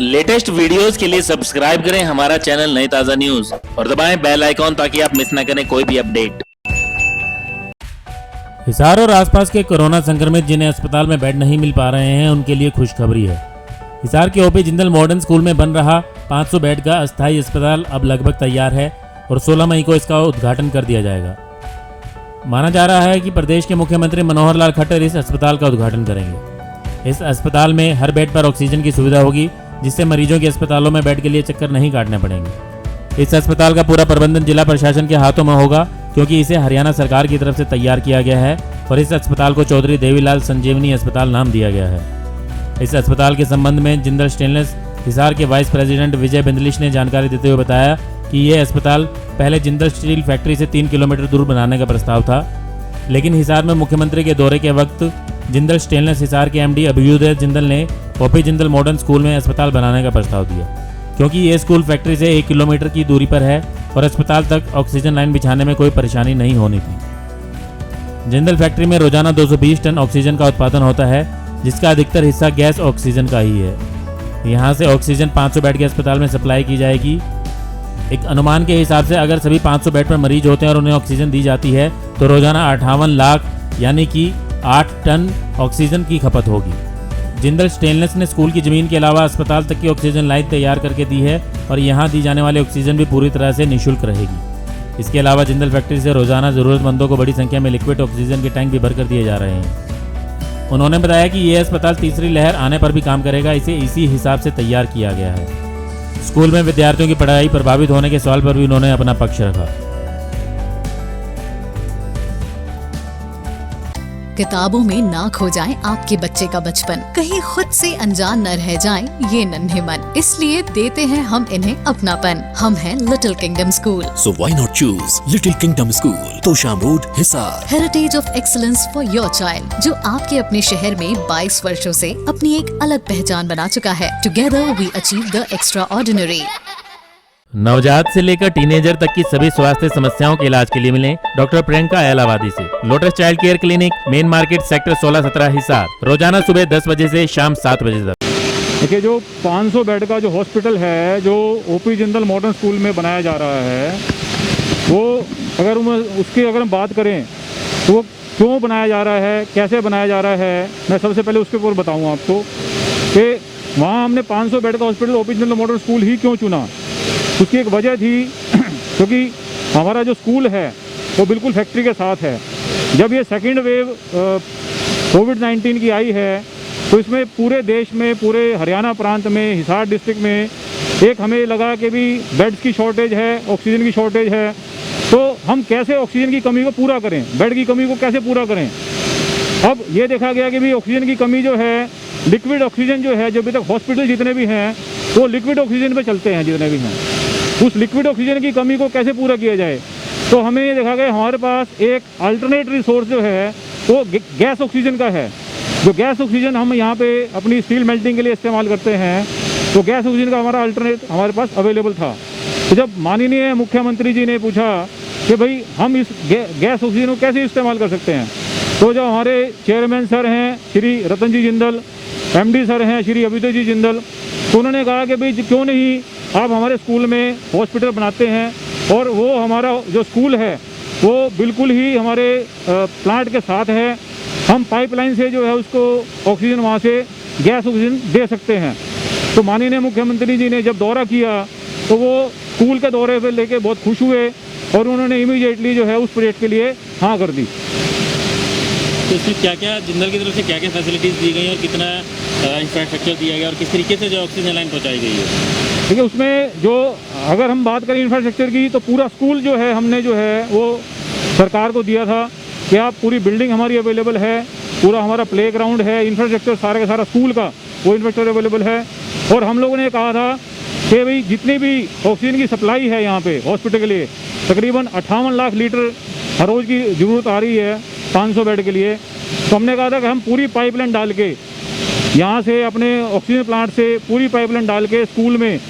Latest videos के लिए subscribe करें हमारा चैनल नई ताजा न्यूज और दबाएं बेल आइकॉन ताकि आप मिस ना करें कोई भी अपडेट। हिसार और आसपास के कोरोना संक्रमित जिन्हें अस्पताल में बेड नहीं मिल पा रहे हैं उनके लिए खुशखबरी है। हिसार के ओपी जिंदल मॉडर्न स्कूल में बन रहा 500 बेड का अस्थायी अस्पताल अब लगभग तैयार है और 16 मई को इसका उद्घाटन कर दिया जाएगा। माना जा रहा है कि प्रदेश के मुख्यमंत्री मनोहर लाल खट्टर इस अस्पताल का उद्घाटन करेंगे। इस अस्पताल में हर बेड पर ऑक्सीजन की सुविधा होगी, जिससे मरीजों के अस्पतालों में बेड के लिए चक्कर नहीं काटने पड़ेंगे। इस अस्पताल का पूरा प्रबंधन जिला प्रशासन के हाथों में होगा, क्योंकि इसे हरियाणा सरकार की तरफ से तैयार किया गया है और इस अस्पताल को चौधरी देवीलाल संजीवनी अस्पताल नाम दिया गया है। इस अस्पताल के संबंध में जिंदल स्टेनलेस हिसार के वाइस प्रेसिडेंट विजय बिंदलिश ने जानकारी देते हुए बताया कि ये अस्पताल पहले जिंदल स्टील फैक्ट्री से 3 किलोमीटर दूर बनाने का प्रस्ताव था, लेकिन हिसार में मुख्यमंत्री के दौरे के वक्त जिंदल स्टेनलेस हिसार के एमडी अभ्युदय जिंदल ने ओपी जिंदल मॉडर्न स्कूल में अस्पताल बनाने का प्रस्ताव दिया, क्योंकि ये स्कूल फैक्ट्री से 1 किलोमीटर की दूरी पर है और अस्पताल तक ऑक्सीजन लाइन बिछाने में कोई परेशानी नहीं होनी थी। जिंदल फैक्ट्री में रोजाना 220 टन ऑक्सीजन का उत्पादन होता है, जिसका अधिकतर हिस्सा गैस ऑक्सीजन का ही है। यहाँ से ऑक्सीजन 500 बेड के अस्पताल में सप्लाई की जाएगी। एक अनुमान के हिसाब से अगर सभी 500 बेड पर मरीज होते हैं और उन्हें ऑक्सीजन दी जाती है तो रोजाना 58 लाख यानी कि 8 टन ऑक्सीजन की खपत होगी। जिंदल स्टेनलेस ने स्कूल की जमीन के अलावा अस्पताल तक की ऑक्सीजन लाइन तैयार करके दी है और यहाँ दी जाने वाली ऑक्सीजन भी पूरी तरह से निःशुल्क रहेगी। इसके अलावा जिंदल फैक्ट्री से रोजाना जरूरतमंदों को बड़ी संख्या में लिक्विड ऑक्सीजन के टैंक भी भरकर दिए जा रहे हैं। उन्होंने बताया कि यह अस्पताल तीसरी लहर आने पर भी काम करेगा, इसे इसी हिसाब से तैयार किया गया है। स्कूल में विद्यार्थियों की पढ़ाई प्रभावित होने के सवाल पर भी उन्होंने अपना पक्ष रखा। किताबों में ना खो जाए आपके बच्चे का बचपन, कहीं खुद से अनजान न रह जाए ये नन्हे मन, इसलिए देते हैं हम इन्हें अपनापन। हम हैं little kingdom school. So why not choose Little Kingdom School, Tosham road, Hisar. Heritage of excellence for your child, जो आपके अपने शहर में 22 वर्षों से अपनी एक अलग पहचान बना चुका है। Together we achieve the extraordinary. नवजात से लेकर टीनेजर तक की सभी स्वास्थ्य समस्याओं के इलाज के लिए मिलें डॉक्टर प्रियंका एलावादी से। Lotus child care clinic, main market, sector 16-17 Hisar. रोजाना सुबह 10 बजे से शाम 7 बजे तक। देखिए, जो 500 बेड का जो हॉस्पिटल है जो ओपी जिंदल मॉडर्न स्कूल में बनाया जा रहा है, वो अगर हम बात करें तो वो क्यों बनाया जा रहा है, कैसे बनाया जा रहा है, मैं सबसे पहले उसके ऊपर बताऊँगा आपको कि वहाँ हमने 500 बेड का hospital OP Jindal modern school ही क्यों चुना। उसकी एक वजह थी क्योंकि हमारा जो स्कूल है वो बिल्कुल फैक्ट्री के साथ है। जब ये सेकेंड वेव कोविड-19 की आई है तो इसमें पूरे देश में, पूरे हरियाणा प्रांत में, हिसार डिस्ट्रिक्ट में एक हमें लगा कि भी बेड्स की शॉर्टेज है, ऑक्सीजन की शॉर्टेज है, तो हम कैसे ऑक्सीजन की कमी को पूरा करें, बेड की कमी को कैसे पूरा करें। अब ये देखा गया कि भी ऑक्सीजन की कमी जो है, लिक्विड ऑक्सीजन जो है, जो अभी तक हॉस्पिटल जितने भी हैं वो लिक्विड ऑक्सीजन पे चलते हैं जितने भी हैं, उस लिक्विड ऑक्सीजन की कमी को कैसे पूरा किया जाए। तो हमें ये देखा गया हमारे पास एक अल्टरनेट रिसोर्स जो है वो गैस ऑक्सीजन का है। जो गैस ऑक्सीजन हम यहाँ पे अपनी स्टील मेल्टिंग के लिए इस्तेमाल करते हैं, तो गैस ऑक्सीजन का हमारा अल्टरनेट हमारे पास अवेलेबल था। तो जब माननीय मुख्यमंत्री जी ने पूछा कि भाई हम इस गैस ऑक्सीजन को कैसे इस्तेमाल कर सकते हैं, तो जो हमारे चेयरमैन सर हैं श्री रतन जी जिंदल, एमडी सर हैं श्री अभ्युदय जी जिंदल, तो उन्होंने कहा कि भाई क्यों नहीं आप हमारे स्कूल में हॉस्पिटल बनाते हैं, और वो हमारा जो स्कूल है वो बिल्कुल ही हमारे प्लांट के साथ है। हम पाइपलाइन से जो है उसको ऑक्सीजन वहाँ से गैस ऑक्सीजन दे सकते हैं। तो माननीय मुख्यमंत्री जी ने जब दौरा किया तो वो स्कूल के दौरे पर लेके बहुत खुश हुए और उन्होंने इमीडिएटली जो है उस प्रोजेक्ट के लिए हाँ कर दी। तो इसमें क्या क्या जिंदल की तरफ से क्या क्या फैसिलिटीज़ दी गई और कितना इंफ्रास्ट्रक्चर दिया गया और किस तरीके से जो ऑक्सीजन लाइन पहुंचाई गई है। देखिए, उसमें जो अगर हम बात करें इंफ्रास्ट्रक्चर की, तो पूरा स्कूल जो है हमने जो है वो सरकार को दिया था कि आप पूरी बिल्डिंग हमारी अवेलेबल है, पूरा हमारा प्ले ग्राउंड है, इंफ्रास्ट्रक्चर सारा का सारा स्कूल का वो इंफ्रास्ट्रक्चर अवेलेबल है। और हम लोगों ने कहा था कि भाई जितनी भी ऑक्सीजन की सप्लाई है यहाँ पे हॉस्पिटल के लिए, तकरीबन 58 लाख लीटर हर रोज़ की ज़रूरत आ रही है 500 बेड के लिए। तो हमने कहा था कि हम पूरी पाइपलाइन डाल के यहाँ से अपने ऑक्सीजन प्लांट से पूरी पाइपलाइन डाल के स्कूल में,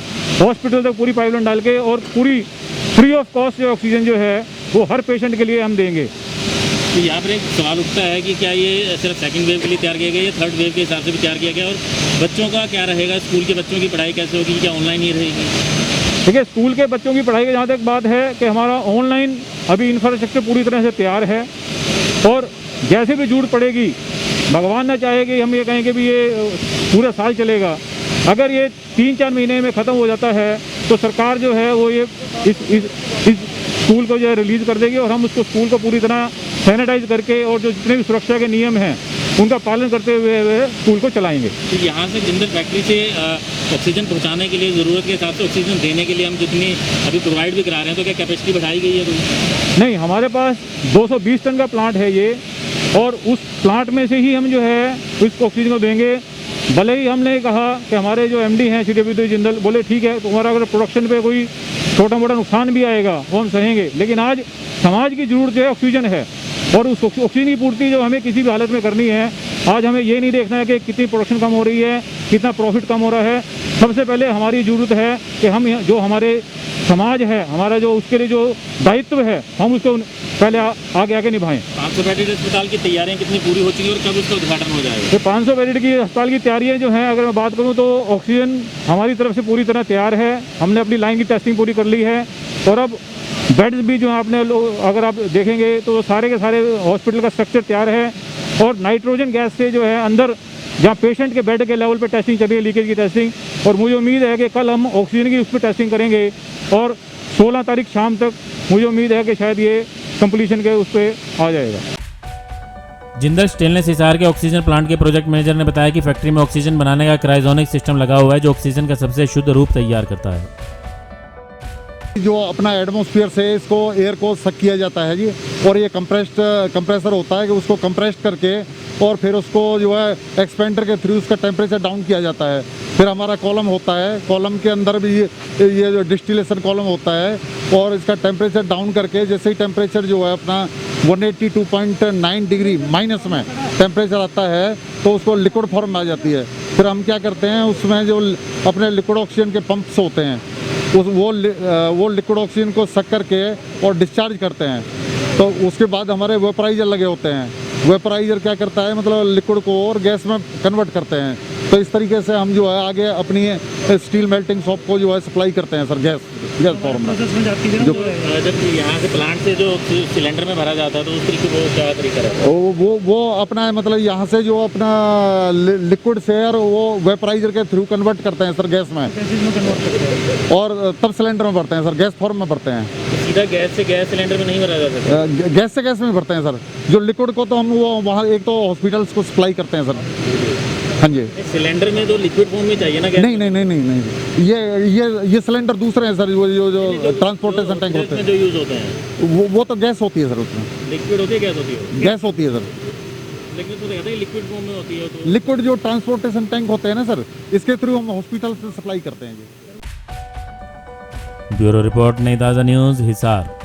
हॉस्पिटल तक पूरी पाइपलाइन डाल के और पूरी फ्री ऑफ कॉस्ट जो ऑक्सीजन जो है वो हर पेशेंट के लिए हम देंगे। तो यहाँ पर एक सवाल उठता है कि क्या ये सिर्फ सेकंड वेव के लिए तैयार किया गया या थर्ड वेव के हिसाब से भी तैयार किया गया, और बच्चों का क्या रहेगा, स्कूल के बच्चों की पढ़ाई कैसे होगी, क्या ऑनलाइन ही रहेगी? देखिए, स्कूल के बच्चों की पढ़ाई की जहाँ तक बात है कि हमारा ऑनलाइन अभी इंफ्रास्ट्रक्चर पूरी तरह से तैयार है, और जैसे भी जरूरत पड़ेगी, भगवान न चाहे कि हम ये कहें कि भी ये पूरा साल चलेगा, अगर ये 3-4 महीने में ख़त्म हो जाता है तो सरकार जो है वो ये इस स्कूल को जो है रिलीज़ कर देगी, और हम उसको स्कूल को पूरी तरह सैनिटाइज करके और जो जितने भी सुरक्षा के नियम हैं उनका पालन करते हुए स्कूल को चलाएंगे। तो यहाँ से जिंदल फैक्ट्री से ऑक्सीजन पहुँचाने के लिए, ज़रूरत के हिसाब से ऑक्सीजन देने के लिए हम जितनी अभी प्रोवाइड भी करा रहे हैं, तो क्या कैपेसिटी बढ़ाई गई है कोई? नहीं, हमारे पास 220 टन का प्लांट है ये, और उस प्लांट में से ही हम जो है इस ऑक्सीजन को देंगे। भले ही हमने कहा कि हमारे जो एमडी हैं CWT जिंदल, बोले ठीक है तुम्हारा अगर प्रोडक्शन पे कोई छोटा मोटा नुकसान भी आएगा वो हम सहेंगे, लेकिन आज समाज की ज़रूरत जो है ऑक्सीजन है, और उस ऑक्सीजन की पूर्ति जो हमें किसी भी हालत में करनी है। आज हमें ये नहीं देखना है कि कितनी प्रोडक्शन कम हो रही है, कितना प्रॉफिट कम हो रहा है। सबसे पहले हमारी ज़रूरत है कि हम जो हमारे समाज है, हमारा जो उसके लिए जो दायित्व है, हम उसको पहले आगे निभाएं। 500 बेडेड अस्पताल की तैयारियां कितनी पूरी हो चुकी है और कब उसका उद्घाटन हो जाएगा? ये 500 बेड की अस्पताल की तैयारियां जो हैं, अगर मैं बात करूं तो ऑक्सीजन हमारी तरफ से पूरी तरह तैयार है। हमने अपनी लाइन की टेस्टिंग पूरी कर ली है, और अब बेड्स भी जो आपने अगर आप देखेंगे तो सारे के सारे हॉस्पिटल का स्ट्रक्चर तैयार है, और नाइट्रोजन गैस से जो है अंदर जहाँ पेशेंट के बेड के लेवल पे टेस्टिंग चल रही है, लीकेज की टेस्टिंग, और मुझे उम्मीद है कि कल हम ऑक्सीजन की उस पर टेस्टिंग करेंगे, और 16 तारीख शाम तक मुझे उम्मीद है कि शायद ये कंप्लीशन के उस पर आ जाएगा। जिंदल स्टेनलेस हिसार के ऑक्सीजन प्लांट के प्रोजेक्ट मैनेजर ने बताया कि फैक्ट्री में ऑक्सीजन बनाने का क्रायोजेनिक सिस्टम लगा हुआ है, जो ऑक्सीजन का सबसे शुद्ध रूप तैयार करता है। जो अपना एटमॉस्फेयर से इसको एयर को सक किया जाता है जी, और ये कंप्रेसर होता है कि उसको कंप्रेस करके और फिर उसको जो है एक्सपेंडर के थ्रू उसका टेम्परेचर डाउन किया जाता है। फिर हमारा कॉलम होता है, कॉलम के अंदर भी ये जो डिस्टिलेशन कॉलम होता है, और इसका टेम्परेचर डाउन करके जैसे ही टेम्परेचर जो है अपना 182.9 डिग्री माइनस में टेम्परेचर आता है तो उसको लिक्विड फॉर्म में आ जाती है। फिर हम क्या करते हैं, उसमें जो अपने लिक्विड ऑक्सीजन के पंप्स होते हैं वो लिक्विड ऑक्सीजन को सक करके और डिस्चार्ज करते हैं। तो उसके बाद हमारे वेपराइजर लगे होते हैं। वेपराइजर क्या करता है, मतलब लिक्विड को और गैस में कन्वर्ट करते हैं। तो इस तरीके से हम जो है आगे अपनी स्टील मेल्टिंग शॉप को जो है सप्लाई करते हैं सर, गैस फॉर्म में। जो जब यहाँ से प्लांट से जो सिलेंडर में भरा जाता है तो उस तरीके वो क्या तरीका रहता है? वो अपना मतलब यहाँ से जो अपना लिक्विड से यार वो वेपराइजर के थ्रू कन्वर्ट करते हैं सर गैस में, और तब सिलेंडर में भरते हैं सर, गैस फॉर्म में भरते हैं। सीधा गैस से गैस सिलेंडर में नहीं भरा जा सकता? गैस से गैस में भरते हैं सर। जो लिक्विड को तो हम वो वहाँ एक तो हॉस्पिटल्स को सप्लाई करते हैं सर। हाँ जी, सिलेंडर में तो लिक्विड फॉर्म में चाहिए ना गैस? नहीं, ये सिलेंडर दूसरे हैं सर, जो ट्रांसपोर्टेशन टैंक होते हैं जो यूज होते हैं वो तो गैस होती है सर, उसमें लिक्विड होती है, गैस होती है? गैस होती है सर। लेकिन तो कहते हैं लिक्विड फॉर्म में होती है। तो लिक्विड जो ट्रांसपोर्टेशन टैंक होते हैं ना सर, इसके थ्रू हम हॉस्पिटल से सप्लाई करते हैं जी। ब्यूरो रिपोर्ट, नई ताज़ा न्यूज़, हिसार।